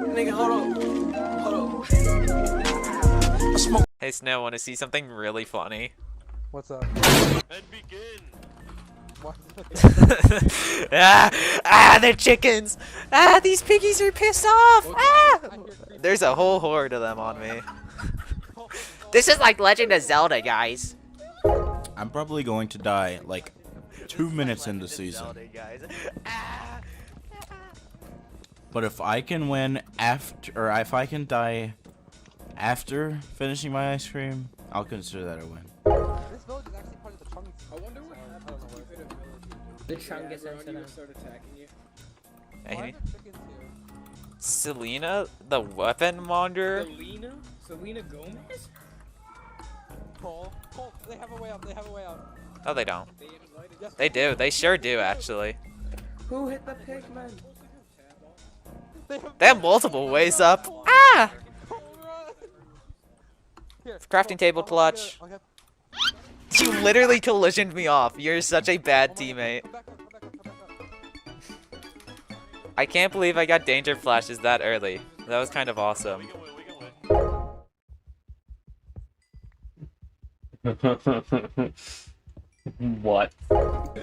Nigga, hold on. Hey Snow, wanna see something really funny? What's up? And begin. What? They're chickens! These piggies are pissed off! There's a whole horde of them on me. This is like Legend of Zelda, guys. I'm probably going to die like 2 minutes into the season. But if I can win after, or if I can die after finishing my ice cream, I'll consider that a win. This village is actually part of the Chungus. I wonder what happens if you hit a village. The Chungus incident. Start attacking you. Hey, Why are there chickens here? Selena, the weapon monder? Selena Gomez? Cole, they have a way out. They have a way out. Oh, they don't. Yes, They do. They sure do, actually. Who hit the pigman? They have multiple ways up. Crafting table clutch. You literally collisioned me off. You're such a bad teammate. I can't believe I got danger flashes that early. That was kind of awesome. What?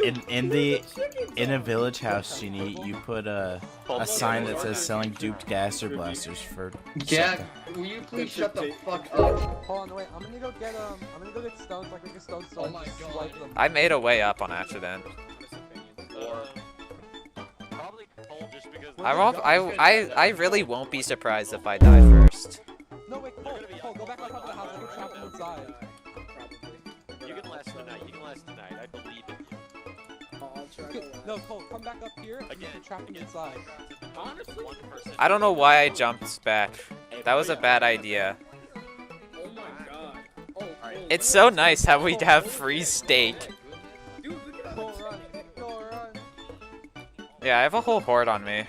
In a village house, Genie, you put a sign that says selling duped gaster blasters for. Jack, will you please shut the fuck up? Hold on, wait. I'm gonna go get stones. Like make a stone sword. Oh my God. I made a way up on accident. I really won't be surprised if I die first. No, wait, Cole, go back on top of the house. I can trap them inside. You can last tonight. You can last tonight. I believe in you. I'll try to last. No, Cole, come back up here and you can trap them inside. Honestly? I don't know why I jumped back. That was a bad idea. Oh my God. Oh, It's so nice how we have free steak. Dude, look at Cole, run. Cole, run. Yeah, I have a whole horde on me.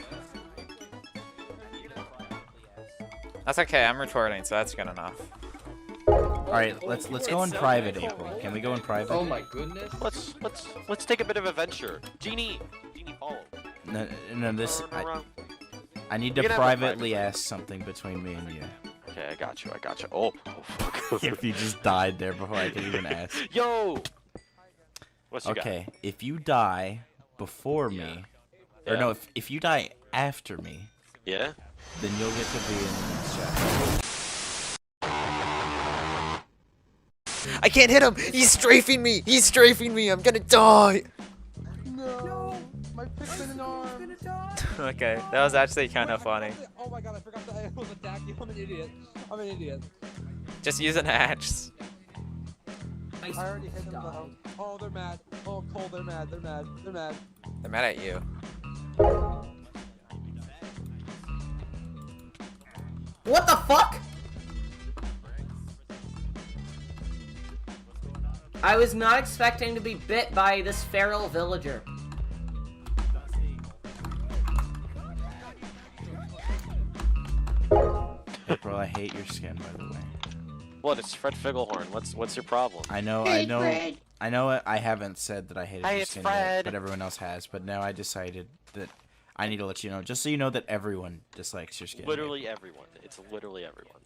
That's okay, I'm retorting, so that's good enough. Alright, let's go in private, April. Can we go in private? Oh my goodness. Let's take a bit of a venture. Genie, follow. No, this I need to You can have a privately ask something between me and you. Okay, I got you. Oh fuck. If you just died there before I could even ask. Yo. What's you Okay, if you die before me, or Yeah. no, if you die after me, Yeah. then you'll get to be in the next chapter. I can't hit him! He's strafing me! He's strafing me! I'm gonna die! No, my pig's in an arm. Okay, that was actually kind of funny. Oh my God, I forgot that I was attacking you. I'm an idiot. Just use an axe. I already hit them though. Oh, they're mad. Oh, Cole, they're mad. They're mad. They're mad at you. What the fuck? I was not expecting to be bit by this feral villager. April, I hate your skin, by the way. What? It's Fred Figglehorn. What's your problem? I know I haven't said that I hated Hey, your it's skin Fred. yet, but everyone else has. But now I decided that I need to let you know, just so you know that everyone dislikes your skin. Literally everyone. It's literally everyone.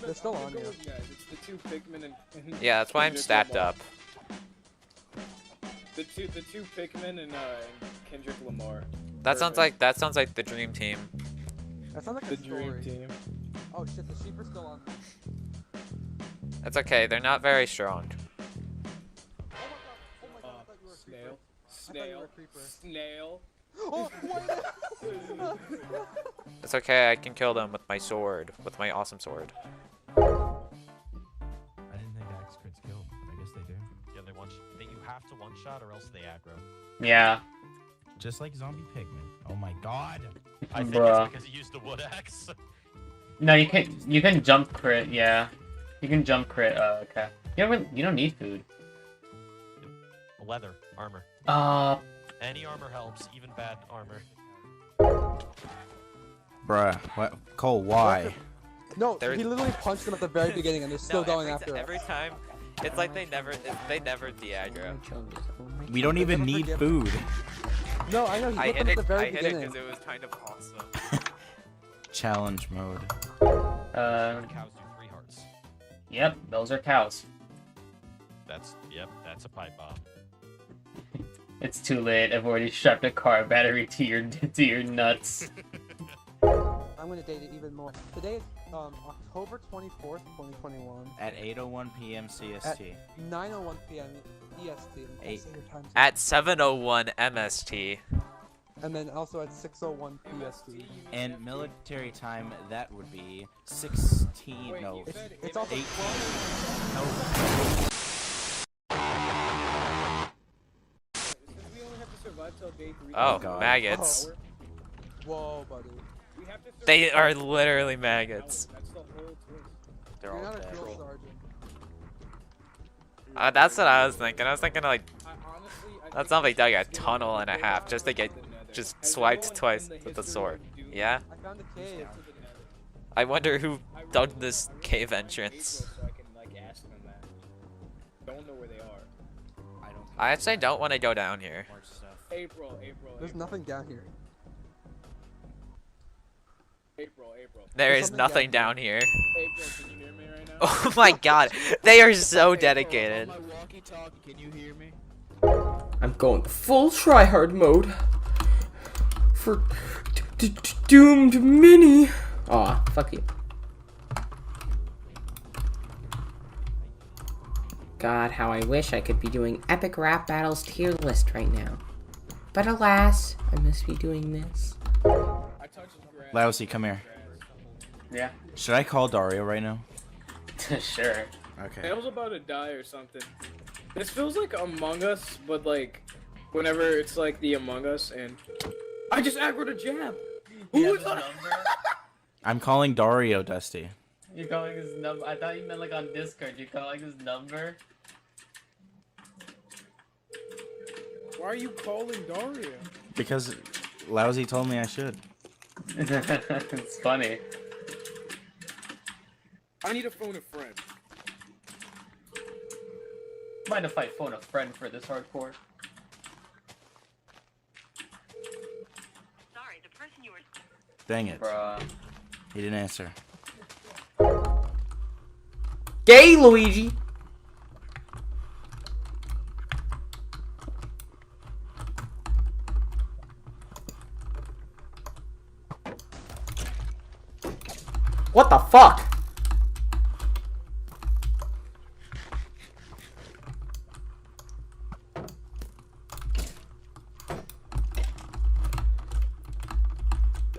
They're still on you. It's the two pigmen and Yeah, that's why I'm stacked up. The two pigmen and Kendrick Lamar. That sounds like the dream team. That sounds like The a story. dream team. Oh shit, the sheep are still on. That's okay, they're not very strong. Oh my God, I thought you were a creeper. Snail. I thought you were a creeper. Snail. Oh, what? It's okay, I can kill them with my sword. With my awesome sword. I didn't think axe crits killed, but I guess they do. Yeah, you have to one shot or else they aggro. Yeah. Just like zombie pigmen. Oh my God. I think Bruh. it's because he used the wood axe. No, you can jump crit, yeah. You can jump crit, okay. You don't need food. Leather, armor. Any armor helps, even bad armor. Bruh, what? Cole, why? No, he literally punched them at the very beginning, and they're still going after us. Every time, it's like they never de-aggro. We don't even need food. No, I know. He I hit hit them at it. the very I hit it beginning. because it was kind of awesome. Challenge mode. Uh, Cows do 3 hearts. yep, those are cows. Yep, that's a pipe bomb. It's too late. I've already strapped a car battery to your nuts. I'm gonna date it even more. Today is October 24th, 2021. At 8:01 p.m. CST. 9:01 p.m. EST. Eight. At 7:01 MST. And then also at 6:01 PST. And military time, that would be 16. Wait, No. you said It's also 8. 12. No. Since we only have to survive till day 3. Oh, God. maggots. Whoa, buddy. We have to They survive are till- literally maggots. That's the whole twist. They're You're all not a dead. drill sergeant. That's what I was thinking. I was thinking like, I honestly, I that's think not we like dug a should just tunnel go and a to half just to get the Nether. just Everyone swiped in twice the with the history sword. of Doom Yeah? I found a cave. to the Nether. I wonder who I dug really- this I really cave want entrance. April so I can like ask them that. Don't know where they are. I actually don't want to go down here. More stuff. April. There's nothing down here. April. There There's is something nothing down here. April, can you hear me right now? Oh my god, they are so dedicated. I'm going full tryhard mode for Doomed Mini. Aw, fuck you. God, how I wish I could be doing epic rap battles tier list right now. But alas, I must be doing this. I touched grass. Laozi, come here. Yeah, Should I call Dario right now? sure. Okay. I was about to die or something. This feels like Among Us, but like whenever it's like the Among Us and I just aggroed a jab. Who is on? I'm calling Dario, Dusty. You're calling his number? I thought you meant like on Discord. You're calling his number? Why are you calling Dario? Because Laozi told me I should. It's funny. I need to phone a friend. Mind if I phone a friend for this hardcore? Sorry, the person you were. Dang it. Bruh. He didn't answer. Gay Luigi! What the fuck?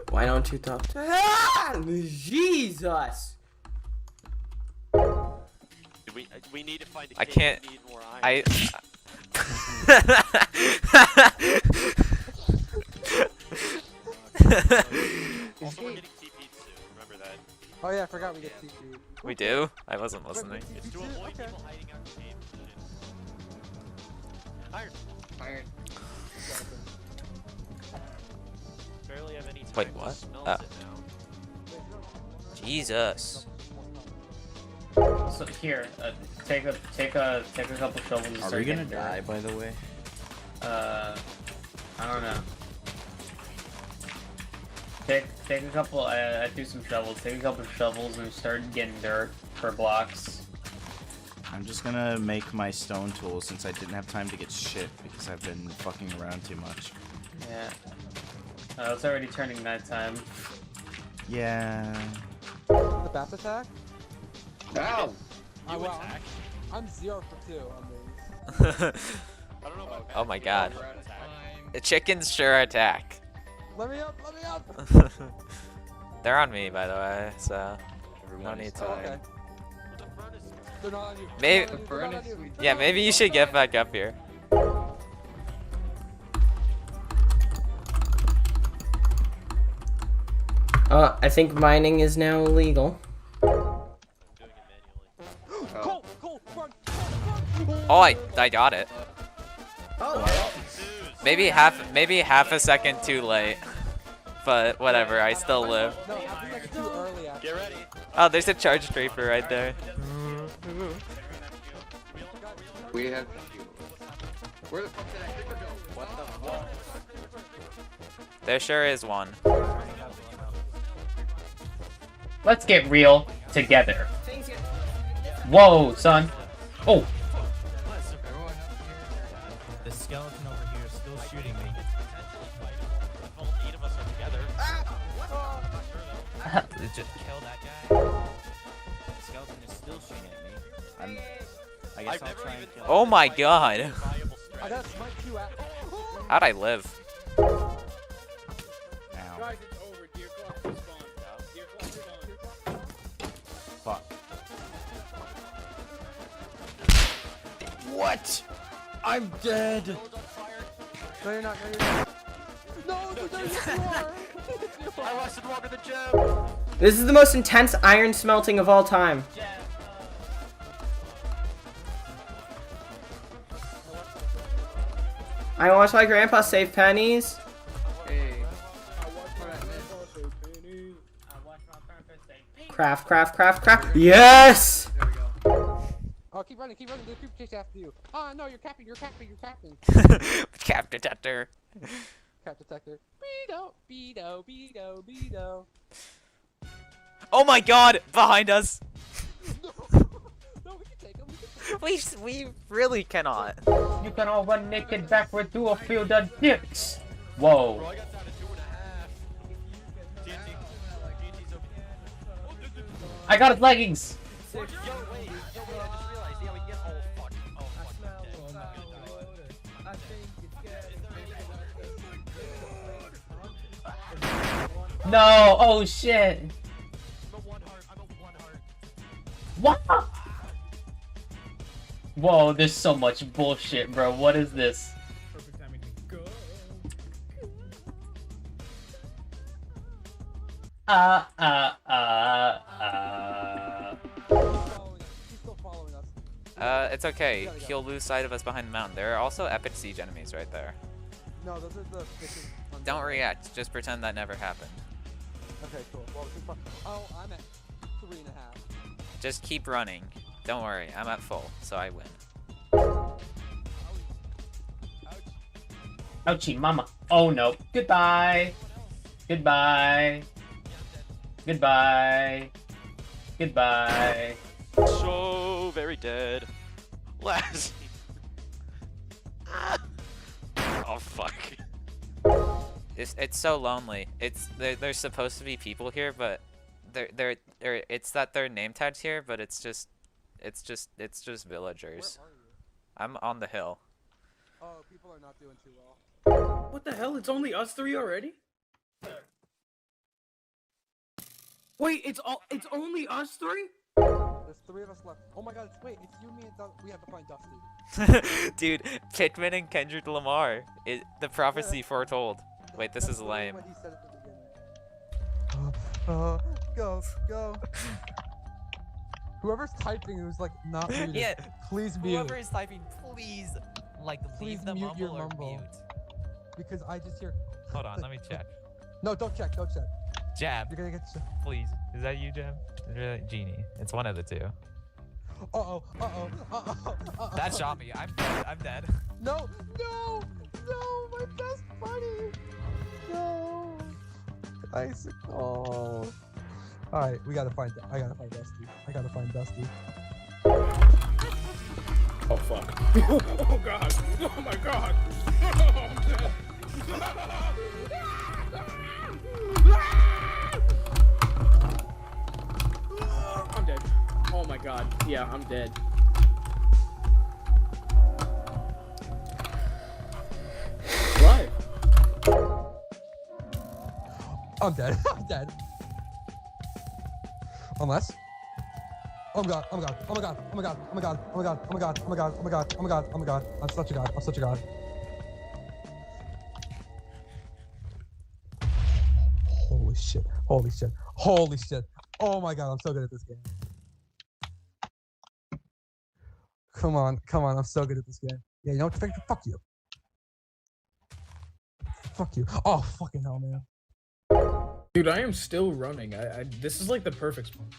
Why don't you talk to Jesus! We need to find a I cave. can't- We need more iron. I. Also, we're getting TP'd soon. Remember that. Oh yeah, I forgot we get TP. We do? I wasn't listening. It's to avoid Okay. people hiding out in caves. Iron. Iron. Barely have any time. Wait, to what? smelt Oh. it now. Jesus. So here, take a couple shovels. And Are start we gonna getting die, dirt. by the way? I don't know. Take a couple. I threw some shovels. Take a couple shovels and start getting dirt for blocks. I'm just gonna make my stone tools since I didn't have time to get shit because I've been fucking around too much. Yeah. It's already turning nighttime. Yeah. The bat attack? Ow! Oh, You wow. attack? I'm 0 for 2 on these. I don't know about Oh that. my You god. know, attack. The chickens sure attack. Let me up! Let me up! They're on me, by the way, so no need to. Oh, okay. The furnace. They're not on you. Maybe- They're not on you. They're not Yeah, on maybe you should get back up here. I think mining is now illegal. Doing it manually. Cole! Cole! Run! Oh, I got it. Maybe half a second too late. But whatever, I still live. No, I think that's too early actually. Get ready. Oh, there's a charge draper right there. We have. Where the fuck did I go? What the fuck? There sure is one. Let's get real together. Whoa, son. Oh. The skeleton over here is still shooting me. If all 8 of us are together. Just kill that guy. The skeleton is still shooting at me. I guess I'll try and kill him. Oh my god. I gotta smite you at. How'd I live? Ow. Guys, it's over. Deer clock is spawned. Deer clock is spawned. Fuck. What? I'm dead. No, you're not. No, you're not. No, yes, you are. I lasted longer than Jeb. This is the most intense iron smelting of all time. I watch my grandpa save pennies. Craft, craft, craft, craft. Yes! Oh, keep running. There's people chasing after you. Oh, no, you're capping. Cap detector. Cap detector. Beto. Oh my god! Behind us! No, we can take him. We really cannot. You can all run naked backward through a field of dicks. Whoa. Bro, I got down to 2.5. TNT's over there. I got his leggings. Yo, wait, I just realized, yeah, we get fuck. Oh, fuck, I'm dead. No. Oh shit. I'm a 1 heart. What? Whoa, there's so much bullshit, bro. What is this? Perfect timing to go. He's still following us. It's okay. He'll lose sight of us behind the mountain. There are also epic siege enemies right there. No, those are the bitches. Don't react. Just pretend that never happened. Okay, cool. Well, oh, I'm at 3.5. Just keep running. Don't worry. I'm at full, so I win. Ouchie, mama. Oh no. Goodbye. Goodbye. Goodbye. Goodbye. So very dead. Laozi. Oh fuck. It's so lonely. There's supposed to be people here, but it's that they're name tags here, but it's just villagers. Where are you? I'm on the hill. Oh, people are not doing too well. What the hell? It's only us 3 already? Wait, it's only us 3? There's 3 of us left. Oh my god, it's you, me, and Dusty. We have to find Dusty. Dude, Pikmin and Kendrick Lamar. The prophecy foretold. Wait, this is lame. What he said at the beginning. Go. Whoever's typing who's like not muted, Yeah, please mute. whoever is typing, please, like, Please leave the mute your mumble or mumble. mute. Because I just hear. Hold on, let me check. No, don't check. Jab, You're gonna get. please. Is that you, Jab? Is that Genie? It's one of the two. Uh-oh. That shot me. I'm dead. No, my best buddy. No. Icicle. All right, I gotta find Dusty. Oh fuck. Oh god. Oh my god. Oh, I'm dead. I'm dead. Oh my god. Yeah, I'm dead. Live. I'm dead. I'm dead. Unless. Oh my god. I'm such a god. Holy shit. Oh my god, I'm so good at this game. Come on, I'm so good at this game. Yeah, you know what? Fuck you. Fuck you. Oh, fucking hell, man. Dude, I am still running. This is like the perfect spawn.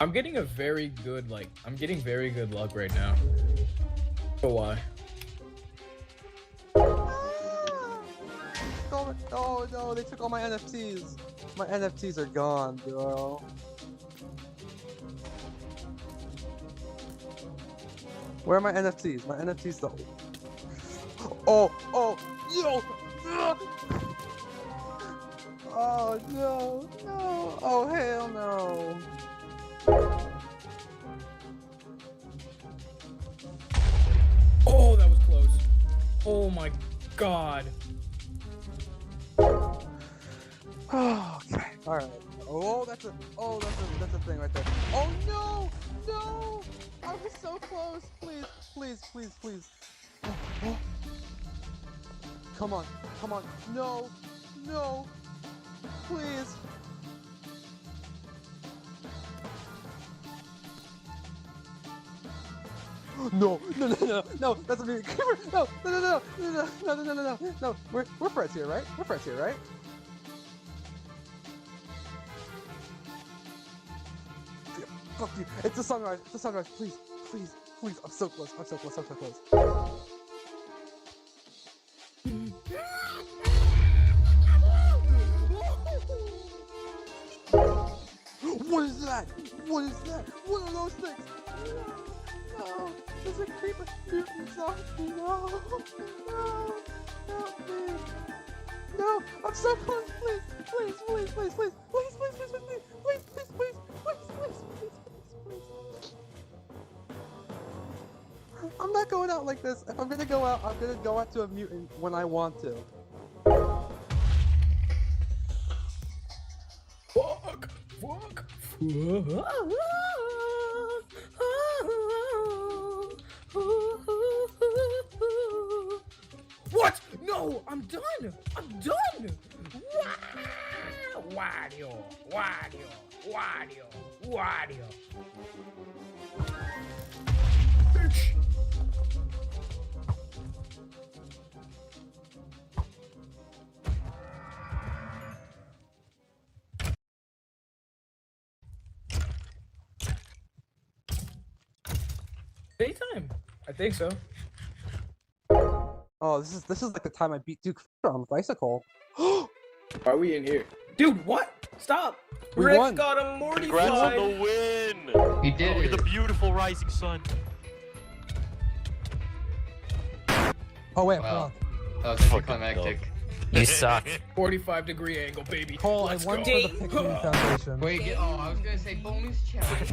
I'm I'm getting a very good I'm getting very good luck right now. Oh why? Oh no, they took all my NFTs. My NFTs are gone, bro. Where are my NFTs? My NFTs though. Oh, yo! Oh no, no! Oh hell no! Oh, that was close. Oh my god. Oh, okay. All right. Oh, that's a thing right there. Oh no, no! I was so close. Please, please, please, please. Oh. Come on, come on. No, no, please. No, no, no, no, no, that's a big creeper. No, no, no, no, no, no, no, no, no, no, no. We're friends here, right? We're friends here, right? Fuck you. It's the sunrise. It's the sunrise. Please, please, please. I'm so close. I'm so close. I'm so close. What is that? What is that? What are those things? No, there's a creeper. Mutant zombie. No, no, help me. No, I'm so close. Please, please, please, please, please, please, please, please, please, please, please, please, please, please, please, please. I'm not going out like this. If I'm gonna go out, I'm gonna go out to a mutant when I want to. Fuck! Fuck! What? No! I'm done! I'm done! Wario! Wario! Wario! Wario! Bitch! Daytime. I think so. Oh, this is like the time I beat Duke on the bicycle. Why are we in here? Dude, what? Stop! We Rick won. got a Morty Congrats on fly. the win! He did With it. the beautiful rising sun. Oh wait, Wow. hold That was Fucking anticlimactic. You suck. 45-degree angle, baby. on. Cole, I Let's won go. for the Picnic Foundation. Wait, I was gonna say bonus challenge.